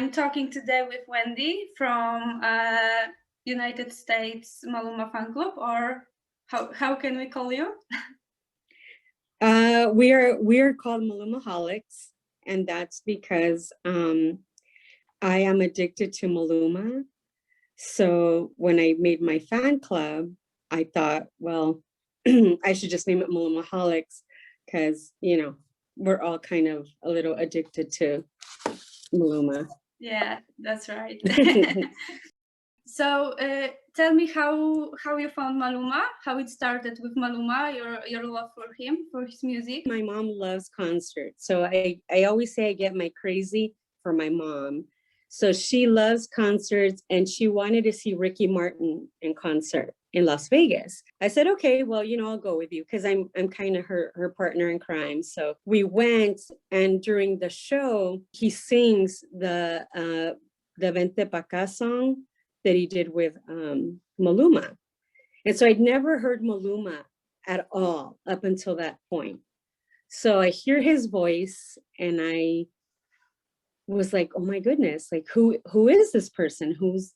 I'm talking today with Wendy from United States Maluma fan club, or how can we call you? We are called Malumaholics, and that's because I am addicted to Maluma. So when I made my fan club, I thought, well, I should just name it Malumaholics because, you know, we're all kind of a little addicted to Maluma. Yeah, that's right. So tell me how you found Maluma, how it started with Maluma, your love for him, for his music. My mom loves concerts. So I always say I get my crazy for my mom. So she loves concerts and she wanted to see Ricky Martin in concert in Las Vegas. I said, okay, well, you know, I'll go with you because I'm kind of her partner in crime. So we went, and during the show, he sings the Vente Pa' Acá song that he did with Maluma. And so I'd never heard Maluma at all up until that point. So I hear his voice and I was like, oh my goodness, like who is this person who's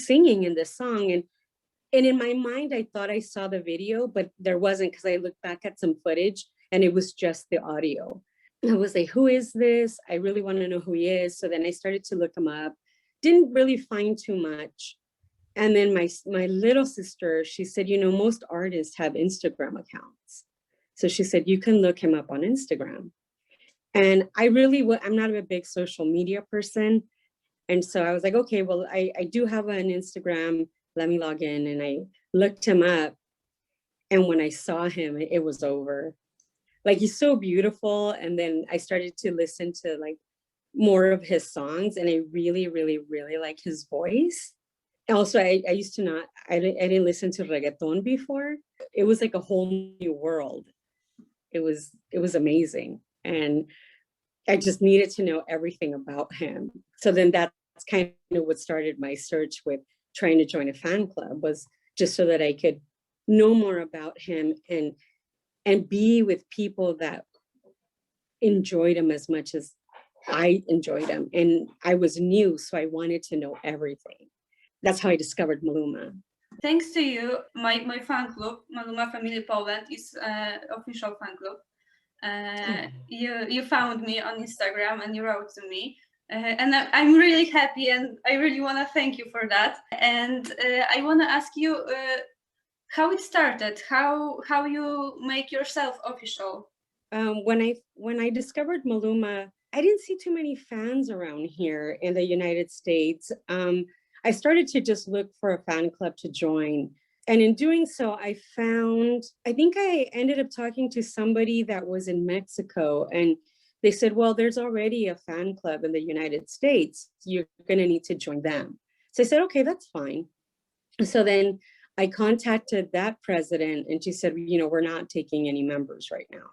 singing in this song? And in my mind, I thought I saw the video, but there wasn't, because I looked back at some footage and it was just the audio. I was like, who is this? I really want to know who he is. So then I started to look him up. Didn't really find too much. And then my little sister, she said, you know, most artists have Instagram accounts. So she said, you can look him up on Instagram. And I'm not a big social media person. And so I was like, okay, well, I do have an Instagram. Let me log in. And I looked him up. And when I saw him, it was over. Like, he's so beautiful. And then I started to listen to like more of his songs. And I really, really, really like his voice. Also, I used to not, I didn't listen to reggaeton before. It was like a whole new world. It was amazing. And I just needed to know everything about him. So then that's kind of what started my search with trying to join a fan club, was just so that I could know more about him and be with people that enjoyed him as much as I enjoyed him. And I was new, so I wanted to know everything. That's how I discovered Maluma. Thanks to you, my fan club, Maluma Family Poland, is official fan club. You found me on Instagram and you wrote to me. And I'm really happy, and I really want to thank you for that. And I want to ask you how it started, how you make yourself official. When I discovered Maluma, I didn't see too many fans around here in the United States. I started to just look for a fan club to join. And in doing so, I think I ended up talking to somebody that was in Mexico, and they said, well, there's already a fan club in the United States. You're going to need to join them. So I said, okay, that's fine. So then I contacted that president, and she said, you know, we're not taking any members right now.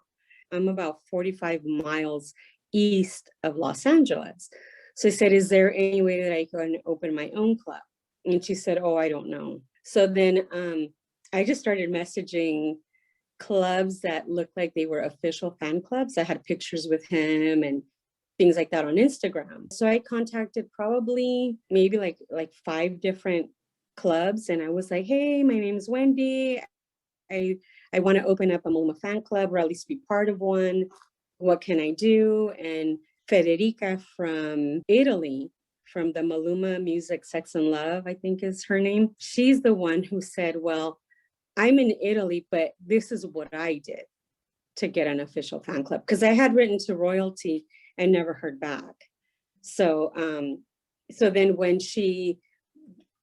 I'm about 45 miles east of Los Angeles. So I said, is there any way that I can open my own club? And she said, oh, I don't know. So then I just started messaging clubs that looked like they were official fan clubs that had pictures with him and things like that on Instagram. So I contacted probably maybe like 5 different clubs, and I was like, hey, my name is Wendy. I want to open up a Maluma fan club, or at least be part of one. What can I do? And Federica from Italy, from the Maluma Music, Sex and Love, I think is her name. She's the one who said, well, I'm in Italy, but this is what I did to get an official fan club. Because I had written to royalty and never heard back. So, so then when she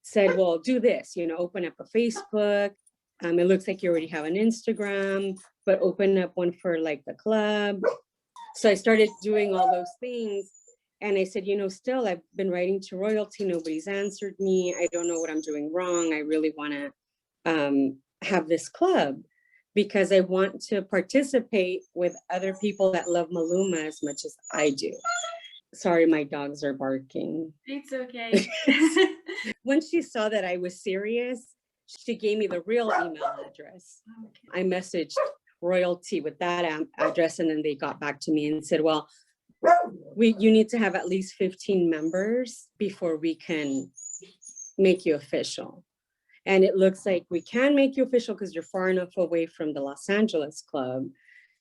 said, well, do this, you know, open up a Facebook. It looks like you already have an Instagram, but open up one for like the club. So I started doing all those things. And I said, you know, still, I've been writing to royalty. Nobody's answered me. I don't know what I'm doing wrong. I really want to have this club because I want to participate with other people that love Maluma as much as I do. Sorry, my dogs are barking. It's okay. When she saw that I was serious, she gave me the real email address. Okay. I messaged royalty with that address, and then they got back to me and said, well, you need to have at least 15 members before we can make you official. And it looks like we can make you official because you're far enough away from the Los Angeles club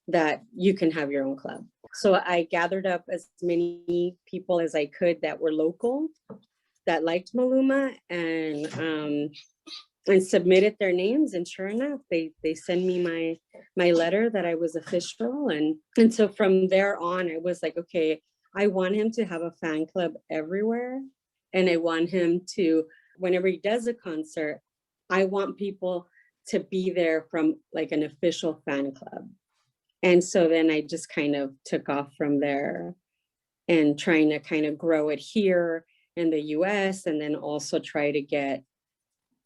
that you can have your own club. So I gathered up as many people as I could that were local, that liked Maluma, and submitted their names. And sure enough, they send me my letter that I was official. And so from there on, I was like, okay, I want him to have a fan club everywhere. And I want him to, whenever he does a concert, I want people to be there from like an official fan club. And so then I just kind of took off from there and trying to kind of grow it here in the US, and then also try to get,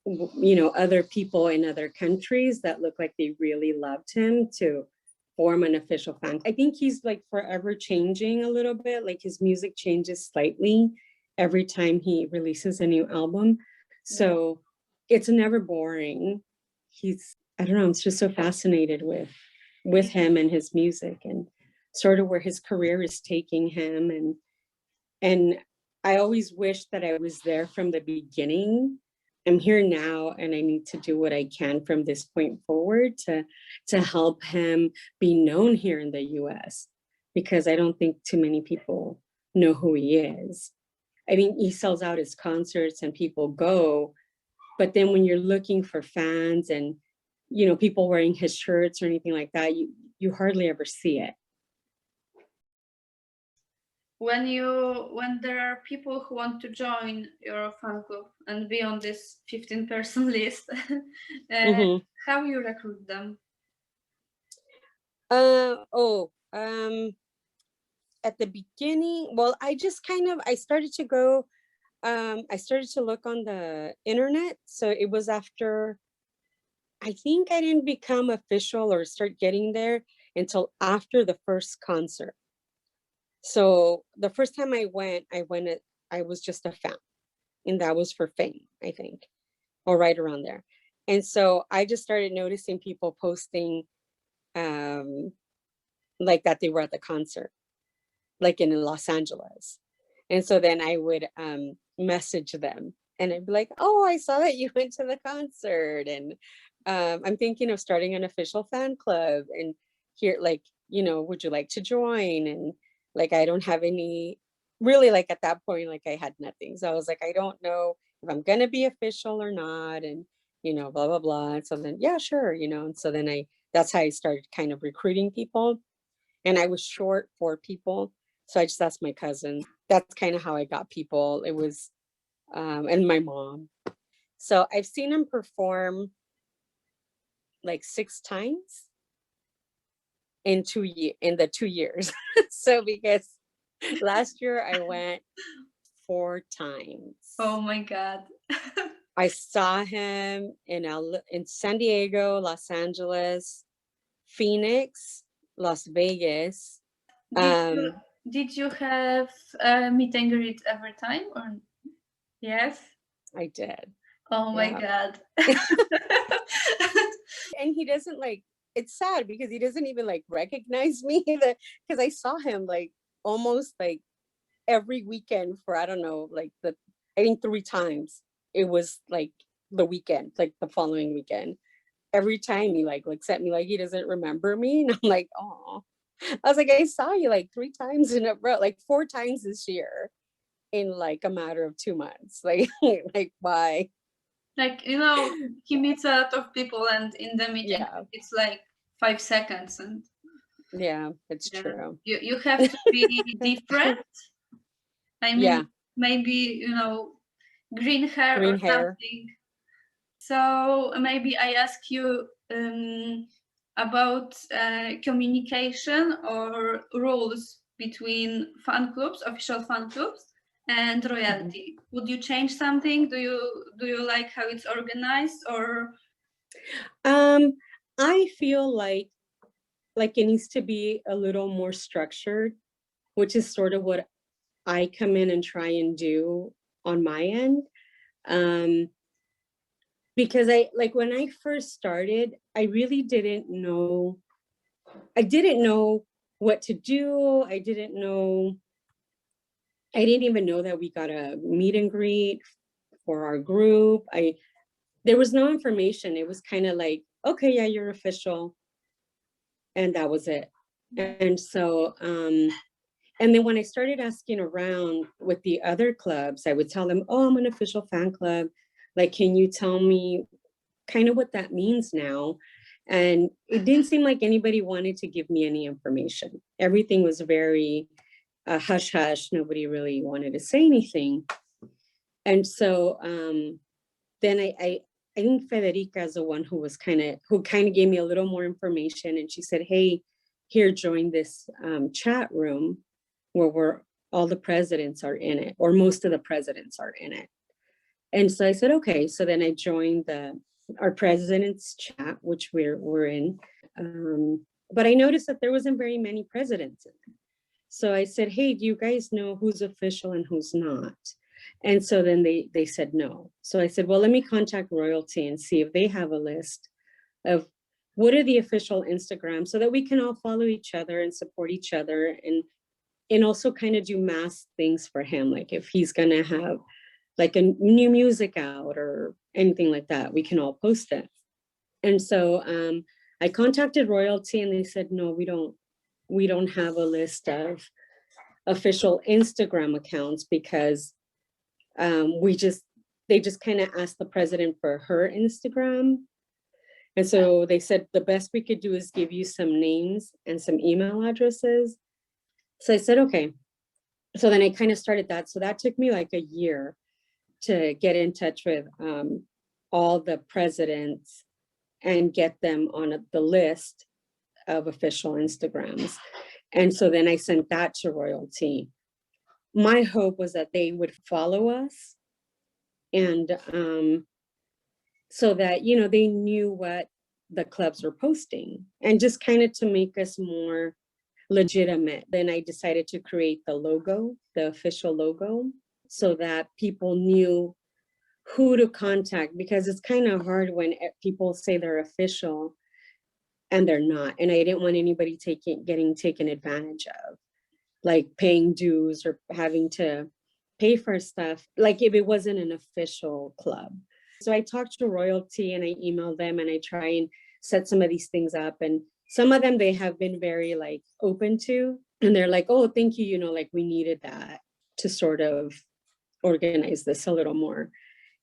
you know, other people in other countries that look like they really loved him to form an official fan. I think he's like forever changing a little bit, like his music changes slightly every time he releases a new album. So it's never boring. I don't know, I'm just so fascinated with him and his music and sort of where his career is taking him. And I always wish that I was there from the beginning. I'm here now, and I need to do what I can from this point forward to help him be known here in the US, because I don't think too many people know who he is. I mean, he sells out his concerts and people go, but then when you're looking for fans and, you know, people wearing his shirts or anything like that, you hardly ever see it. When there are people who want to join your fan club and be on this 15-person list, how you recruit them? At the beginning, well, I started to look on the internet. So it was after, I think I didn't become official or start getting there until after the first concert. So the first time I was just a fan, and that was for Fame, I think, or right around there. And so I just started noticing people posting like that they were at the concert, like in Los Angeles. And so then I would message them, and I'd be like, oh, I saw that you went to the concert, and I'm thinking of starting an official fan club, and here, like, you know, would you like to join? And like, I don't have any, really, like at that point, like I had nothing. So I was like, I don't know if I'm gonna be official or not, and, you know, blah, blah, blah. And so then, yeah, sure, you know, and so then that's how I started kind of recruiting people. And I was short for people. So I just asked my cousin. That's kind of how I got people. It was, and my mom. So I've seen him perform like 6 times in the 2 years. So because last year I went 4 times. Oh my God. I saw him in San Diego, Los Angeles, Phoenix, Las Vegas. Did you have a meet and greet every time, or yes? I did. Oh my God. And he doesn't, like, it's sad because he doesn't even like recognize me, because I saw him like almost like every weekend for, I don't know, like I think 3 times. It was like the weekend, like the following weekend. Every time he like looks at me like he doesn't remember me. And I'm like, oh, I was like, I saw you like 3 times in a row, like 4 times this year in like a matter of 2 months. Like, like why? Like, you know, he meets a lot of people, and in the meeting, it's like 5 seconds. And yeah, it's true. You have to be different. I mean, maybe, you know, green hair or something. So maybe I ask you about communication or rules between fan clubs, official fan clubs, and royalty. Would you change something? Do you like how it's organized, or? I feel like it needs to be a little more structured, which is sort of what I come in and try and do on my end. Because when I first started, I really didn't know what to do. I didn't know I didn't even know that we got a meet and greet for our group. There was no information. It was kind of like, okay, yeah, you're official. And that was it. And so, and then when I started asking around with the other clubs, I would tell them, oh, I'm an official fan club. Like, can you tell me kind of what that means now? And it didn't seem like anybody wanted to give me any information. Everything was very hush hush. Nobody really wanted to say anything. And so then I think Federica is the one who kind of gave me a little more information. And she said, hey, here, join this chat room where all the presidents are in it, or most of the presidents are in it. And so I said, okay. So then I joined our president's chat, which we're in. But I noticed that there wasn't very many presidents in it. So I said, hey, do you guys know who's official and who's not? And so then they said no. So I said, well, let me contact Royalty and see if they have a list of what are the official Instagrams so that we can all follow each other and support each other, and also kind of do mass things for him. Like if he's gonna have like a new music out or anything like that, we can all post it. And so I contacted Royalty and they said, no, we don't have a list of official Instagram accounts because they just kind of asked the president for her Instagram. And so they said the best we could do is give you some names and some email addresses. So I said, okay. So then I kind of started that. So that took me like a year to get in touch with all the presidents and get them on the list of official Instagrams. And so then I sent that to Royalty. My hope was that they would follow us, and so that, you know, they knew what the clubs were posting, and just kind of to make us more legitimate. Then I decided to create the logo, the official logo, so that people knew who to contact, because it's kind of hard when people say they're official and they're not. And I didn't want anybody getting taken advantage of, like paying dues or having to pay for stuff, like if it wasn't an official club. So I talked to Royalty and I emailed them and I try and set some of these things up. And some of them they have been very like open to, and they're like, oh, thank you, you know, like we needed that to sort of organize this a little more.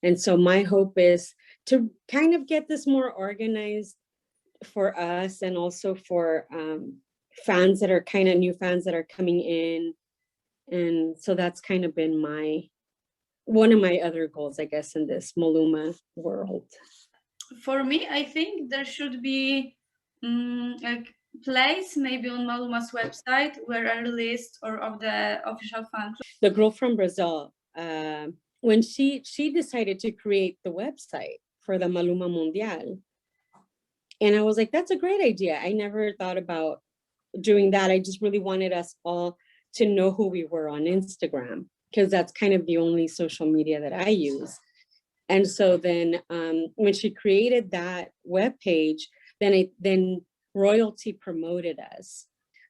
And so my hope is to kind of get this more organized for us, and also for fans that are kind of new fans that are coming in. And so that's kind of been one of my other goals, I guess, in this Maluma world. For me, I think there should be a place maybe on Maluma's website where a list or of the official fan club. The girl from Brazil, when she decided to create the website for the Maluma Mundial, and I was like, that's a great idea. I never thought about doing that. I just really wanted us all to know who we were on Instagram, because that's kind of the only social media that I use. And so then when she created that webpage, then Royalty promoted us.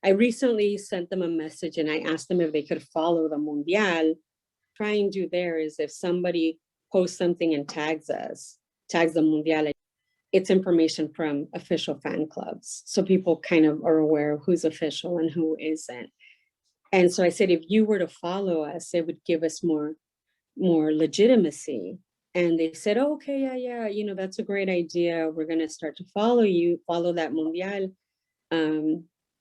I recently sent them a message and I asked them if they could follow the Mundial. Try and do there is if somebody posts something and tags the Mundial, it's information from official fan clubs. So people kind of are aware of who's official and who isn't. And so I said, if you were to follow us, it would give us more legitimacy. And they said, oh, okay, yeah, you know, that's a great idea. We're going to start to follow that Mundial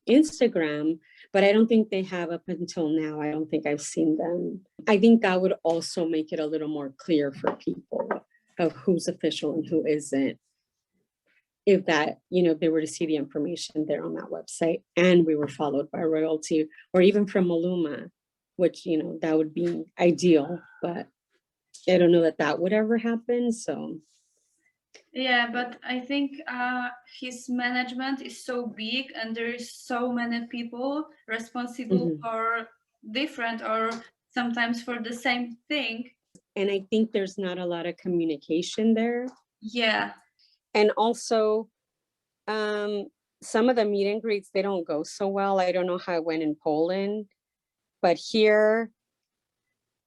Instagram. But I don't think they have up until now. I don't think I've seen them. I think that would also make it a little more clear for people of who's official and who isn't. If that, you know, they were to see the information there on that website and we were followed by Royalty or even from Maluma, which, you know, that would be ideal, but I don't know that would ever happen. So yeah, but I think his management is so big and there is so many people responsible for different or sometimes for the same thing. And I think there's not a lot of communication there. Yeah. And also some of the meet and greets, they don't go so well. I don't know how it went in Poland, but here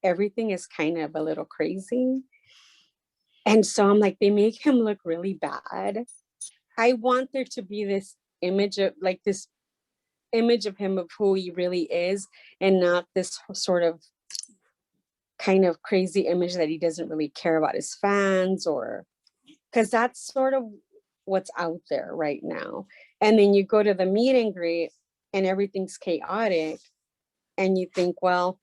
everything is kind of a little crazy. And so I'm like, they make him look really bad. I want there to be this image of him of who he really is, and not this sort of kind of crazy image that he doesn't really care about his fans, or because that's sort of what's out there right now. And then you go to the meet and greet and everything's chaotic, and you think, well,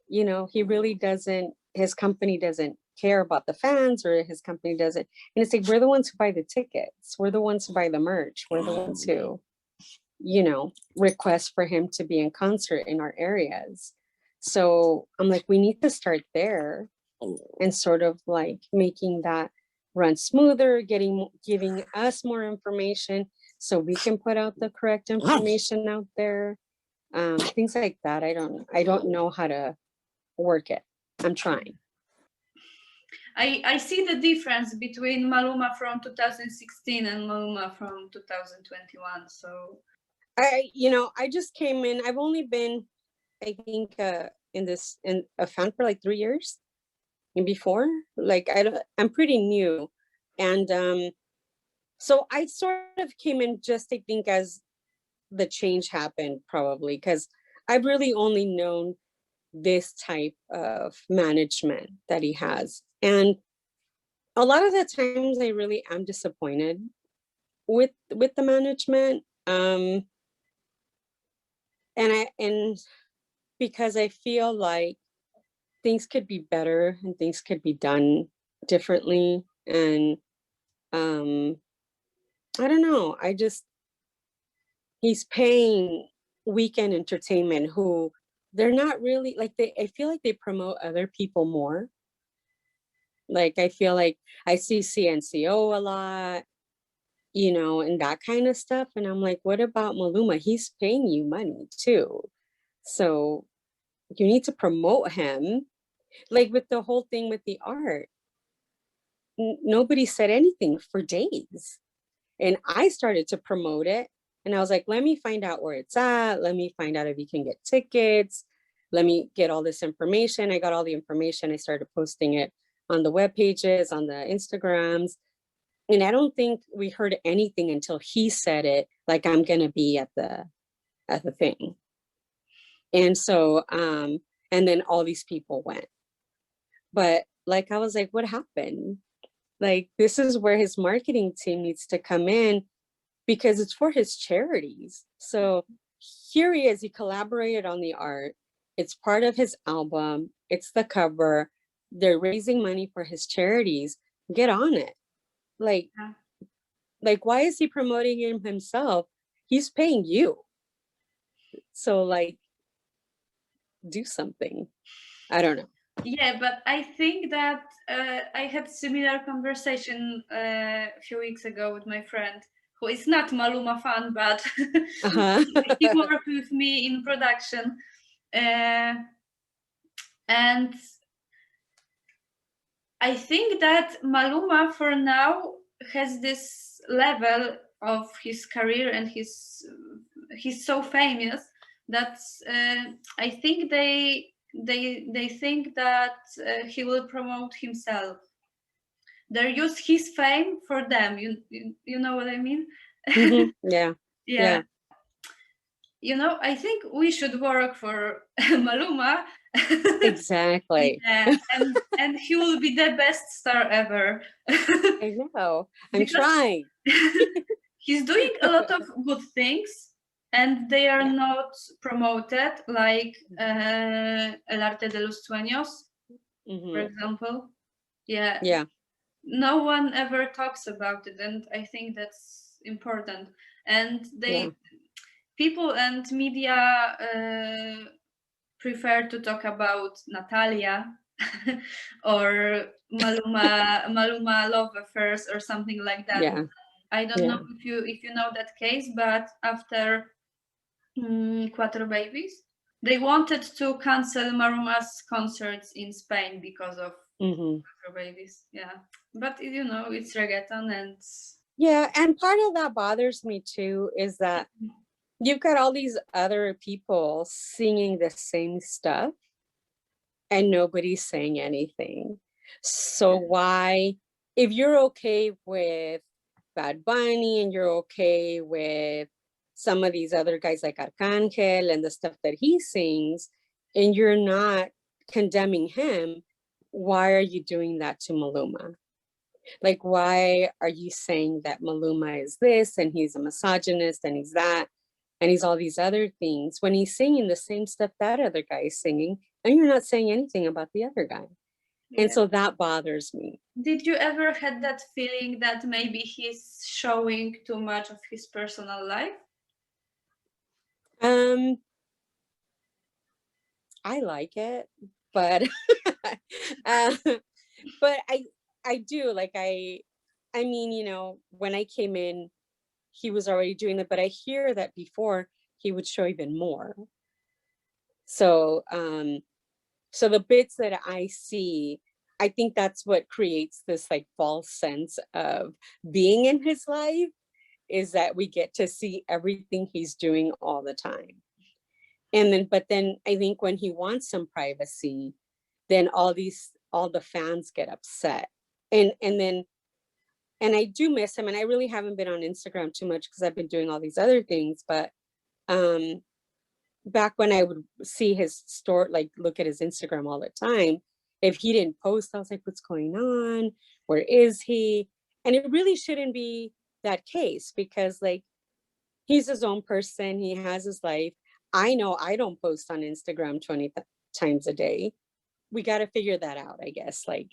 you know, he really doesn't, his company doesn't care about the fans, or his company doesn't. And it's like, we're the ones who buy the tickets, we're the ones who buy the merch, we're the ones who, you know, request for him to be in concert in our areas. So I'm like, we need to start there and sort of like making that run smoother, giving us more information so we can put out the correct information out there. Things like that. I don't know how to work it. I'm trying. I see the difference between Maluma from 2016 and Maluma from 2021. So I just came in. I've only been, I think, in a fan for like 3 years. And before, like, I'm pretty new. And so I sort of came in just, I think, as the change happened, probably, because I've really only known this type of management that he has. And a lot of the times I really am disappointed with the management. And because I feel like things could be better and things could be done differently. And I don't know. He's paying Weekend Entertainment, who they're not really like, I feel like they promote other people more. Like, I feel like I see CNCO a lot, you know, and that kind of stuff. And I'm like, what about Maluma? He's paying you money too. So you need to promote him. Like with the whole thing with the art, nobody said anything for days. And I started to promote it. And I was like, let me find out where it's at. Let me find out if you can get tickets. Let me get all this information. I got all the information. I started posting it on the web pages, on the Instagrams. And I don't think we heard anything until he said it, like, I'm going to be at the thing. And so, and then all these people went. But like, I was like, what happened? Like, this is where his marketing team needs to come in, because it's for his charities. So here he is, he collaborated on the art. It's part of his album. It's the cover. They're raising money for his charities. Get on it. Like, why is he promoting him himself? He's paying you. So like, do something. I don't know. yeah, but I think that I had similar conversation a few weeks ago with my friend, who is not Maluma fan, but he worked with me in production. And I think that Maluma for now has this level of his career, and he's so famous that I think they think that he will promote himself. They use his fame for them. You know what I mean? Yeah. Yeah. You know, I think we should work for Maluma. Exactly. Yeah, and he will be the best star ever. I know. I'm trying. He's doing a lot of good things, and they are not promoted, like El Arte de los Sueños, for example. Yeah. No one ever talks about it, and I think that's important. And people and media prefer to talk about Natalia or Maluma love affairs or something like that. Yeah. I don't know if you know that case, but after Cuatro Babies, they wanted to cancel Maluma's concerts in Spain because of Cuatro Babies. Yeah, but you know, it's reggaeton, and and part of that bothers me too is that you've got all these other people singing the same stuff, and nobody's saying anything. So why, if you're okay with Bad Bunny and you're okay with some of these other guys like Arcangel and the stuff that he sings, and you're not condemning him, why are you doing that to Maluma? Like, why are you saying that Maluma is this and he's a misogynist and he's that and he's all these other things when he's singing the same stuff that other guy is singing, and you're not saying anything about the other guy? And so that bothers me. Did you ever had that feeling that maybe he's showing too much of his personal life? I like it, but but I do, like, I mean, you know, when I came in, he was already doing it, but I hear that before he would show even more. So so the bits that I see, I think that's what creates this like false sense of being in his life, is that we get to see everything he's doing all the time. And then, but then I think when he wants some privacy, then all the fans get upset. And I do miss him, and I really haven't been on Instagram too much because I've been doing all these other things. But back when I would see his store, like look at his Instagram all the time, if he didn't post, I was like, what's going on? Where is he? And it really shouldn't be that case, because like, he's his own person. He has his life. I know I don't post on Instagram 20 times a day. We got to figure that out, I guess, like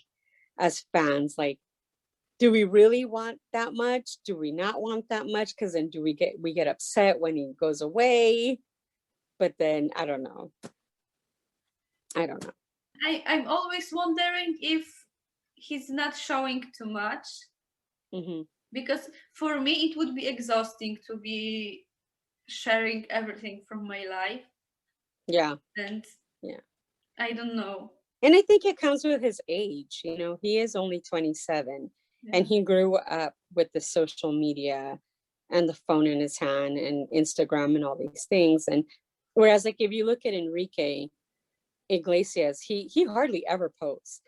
as fans, like, do we really want that much? Do we not want that much? Because then we get upset when he goes away. But then I don't know. I'm always wondering if he's not showing too much. Mm-hmm. Because for me, it would be exhausting to be sharing everything from my life. Yeah. And yeah, I don't know. And I think it comes with his age. You know, he is only 27, and he grew up with the social media and the phone in his hand and Instagram and all these things. And whereas, like, if you look at Enrique Iglesias, he hardly ever posts.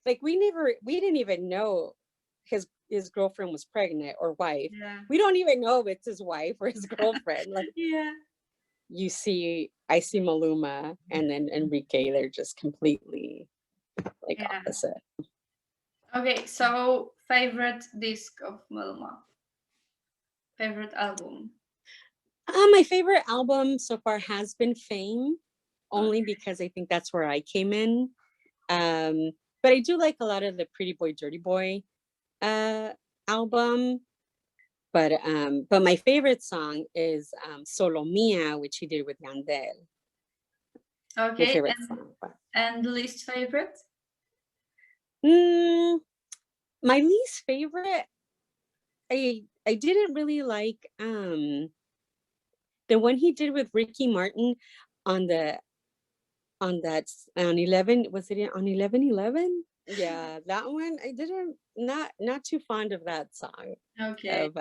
Like, we didn't even know his girlfriend was pregnant or wife. Yeah. We don't even know if it's his wife or his girlfriend. Like, I see Maluma and then Enrique, they're just completely like opposite. Okay, so favorite disc of Maluma? Favorite album? My favorite album so far has been Fame, only because I think that's where I came in. But I do like a lot of the Pretty Boy, Dirty Boy album. But my favorite song is Solo Mia, which he did with Yandel. Okay, my favorite song. And least favorite? My least favorite, I didn't really like the one he did with Ricky Martin on 11, was it on 11/11? Yeah, that one I didn't, not too fond of that song. Okay. Of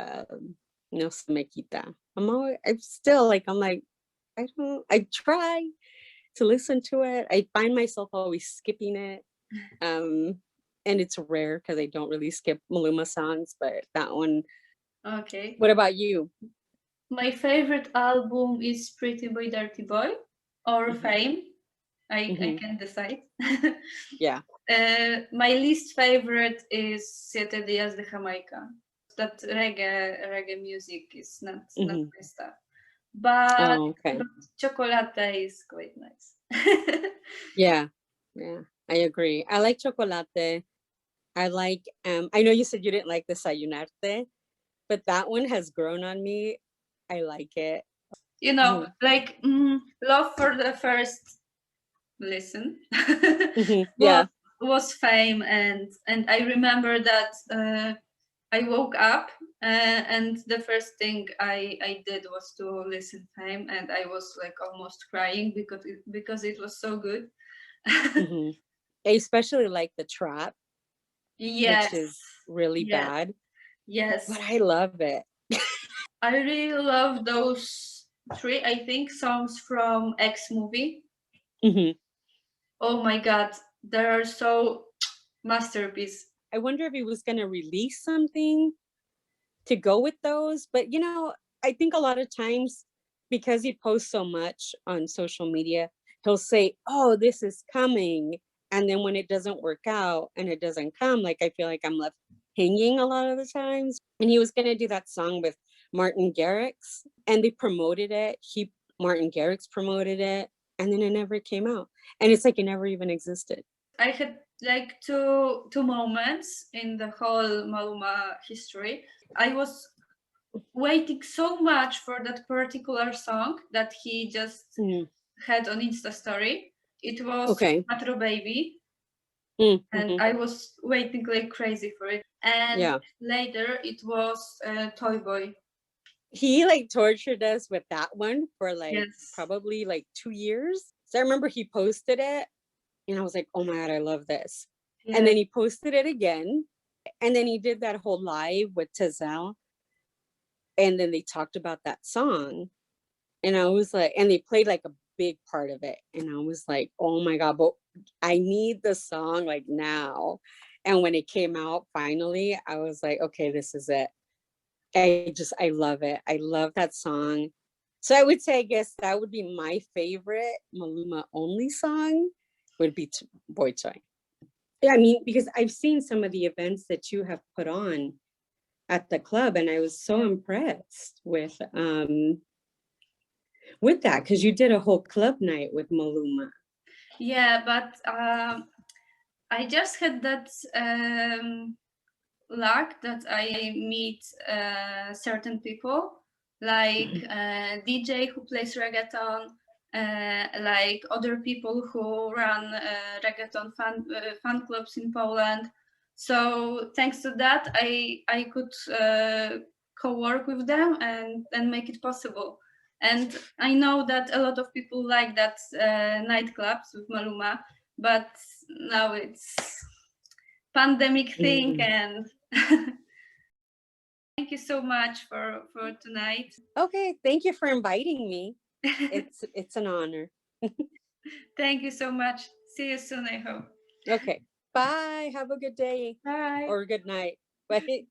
No Se Me Quita. I'm like, I try to listen to it. I find myself always skipping it. And it's rare because I don't really skip Maluma songs, but that one. Okay. What about you? My favorite album is Pretty Boy, Dirty Boy or Fame. I can decide. Yeah. My least favorite is Siete Días de Jamaica. That reggae music is not my stuff. But, but Chocolate is quite nice. Yeah, I agree. I like Chocolate. I like, I know you said you didn't like Desayunarte, but that one has grown on me. I like it. You know, like love for the first listen. Yeah. Was Fame, and I remember that I woke up and the first thing I did was to listen Fame, and I was like almost crying because it was so good. I especially like the trap. Yes. Which is really bad. Yes. But I love it. I really love those 3, I think, songs from X movie. Oh my God, they are so masterpiece. I wonder if he was going to release something to go with those. But, you know, I think a lot of times because he posts so much on social media, he'll say, oh, this is coming. And then when it doesn't work out and it doesn't come, like, I feel like I'm left hanging a lot of the times. And he was going to do that song with Martin Garrix, and they promoted it. Martin Garrix promoted it, and then it never came out. And it's like it never even existed. I had like two moments in the whole Maluma history. I was waiting so much for that particular song that he just had on Insta story. It was Metro Baby. And I was waiting like crazy for it. And later it was Toy Boy. He like tortured us with that one for like probably like 2 years. So I remember he posted it and I was like, oh my God, I love this. Yeah. And then he posted it again. And then he did that whole live with Tezel. And then they talked about that song. And I was like, and they played like a big part of it. And I was like, oh my God, but I need the song like now. And when it came out finally, I was like, okay, this is it. I love it. I love that song. So I would say, I guess that would be my favorite Maluma only song would be Boy Toy. Yeah, I mean, because I've seen some of the events that you have put on at the club, and I was so impressed with that, because you did a whole club night with Maluma. Yeah, but I just had that luck that I meet certain people, like DJ who plays reggaeton, like other people who run reggaeton fan clubs in Poland. So thanks to that, I could co-work with them and make it possible. And I know that a lot of people like that nightclubs with Maluma, but now it's pandemic thing. And thank you so much for tonight. Okay, thank you for inviting me. It's an honor. Thank you so much. See you soon, I hope. Okay, bye. Have a good day. Bye. Or good night. Bye.